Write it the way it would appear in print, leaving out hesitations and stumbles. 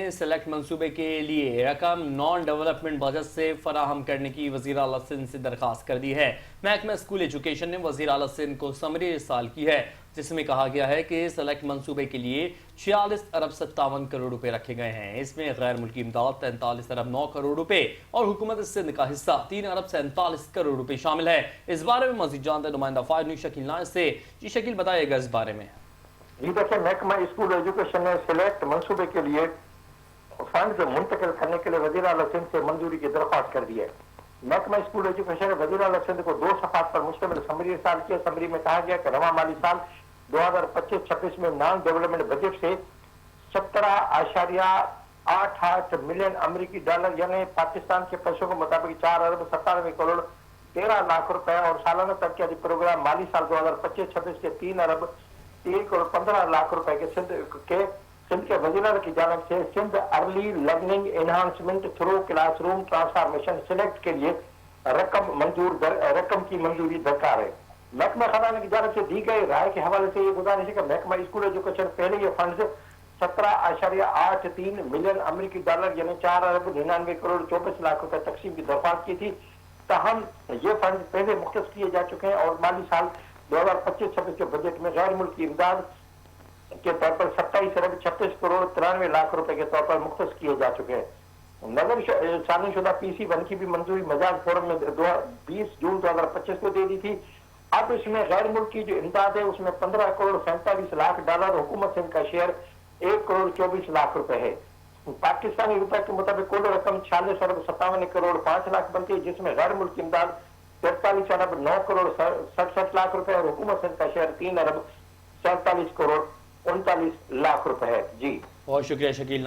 میں سلیکٹ منصوبے کے لیے رقم نان ڈیولپمنٹ بجٹ سے فراہم کرنے کی وزیر اعلیٰ سندھ سے درخواست کر دی ہے۔ محکمہ اسکول ایجوکیشن نے وزیر اعلیٰ سندھ کو سمری ارسال کی ہے، جس میں کہا گیا ہے کہ سلیکٹ منصوبے کے لیے 46 ارب 57 کروڑ روپے رکھے گئے ہیں۔ اس میں غیر ملکی امداد 43 ارب 9 کروڑ روپے اور حکومت سندھ کا حصہ 3 ارب 47 کروڑ روپے شامل ہے۔ اس بارے میں مزید جانتے نمائندہ فائر نیوز شکیل نائر سے۔ جی شکیل، بتائیے گا اس بارے میں۔ جی دیکھیں، محکمہ اسکول ایجوکیشن نے سلیکٹ منصوبے کے لیے فنڈز منتقل کرنے کے لیے وزیر اعلیٰ سندھ سے منظوری کی درخواست کر دی ہے۔ محکمہ اسکول ایجوکیشن نے وزیر اعلیٰ سندھ کو 2 صفحات پر مشتمل سمری ارسال کیا۔ سمری میں کہا گیا کہ رواں مالی سال 2025-26 میں نان ڈیولپمنٹ بجٹ سے 17.88 ملین امریکی ڈالر یعنی پاکستان کے پیسوں کے مطابق 4 ارب 97 کروڑ 13 لاکھ روپے اور سالانہ ترقیاتی پروگرام مالی سال 2025-26 کے 3 ارب 1 کروڑ 15 لاکھ روپے کے سندھ کے وزیر اعلیٰ کی جانب سے Sindh early learning enhancement through class room transformation select کے لیے رقم کی منظوری درکار ہے۔ محکمہ خزانہ کی جانب سے دی گئی رائے کے حوالے سے یہ گزارش ہے کہ محکمہ اسکول ایجوکیشن پہلے یہ فنڈز 17.83 ملین امریکی ڈالر یعنی 4 ارب 99 کروڑ 24 لاکھ روپے تقسیم کی درخواست کی تھی، تاہم یہ فنڈ پہلے مختص کیے جا چکے ہیں اور مالی سال 2025-26 کے بجٹ میں غیر ملکی امداد کے طور پر 27 ارب 36 کروڑ 93 لاکھ روپے کے طور پر مختص کیے جا چکے ہیں۔ نظر ثانی شدہ PC1 کی بھی منظوری مجاز فورم میں 20 جون 2025 کو دے دی تھی۔ اب اس میں غیر ملکی جو امداد ہے اس میں 15 کروڑ 47 لاکھ ڈالر، حکومت سندھ کا شیئر 1 کروڑ 24 لاکھ روپے ہے۔ پاکستانی روپے کے مطابق کل رقم 46 ارب 57 کروڑ 5 لاکھ بنتی ہے، جس میں غیر ملکی امداد 43 ارب 9 کروڑ 67 لاکھ روپے اور حکومت سندھ کا شیئر 3 ارب 47 کروڑ 39 لاکھ روپے ہے۔ جی بہت شکریہ شکیل۔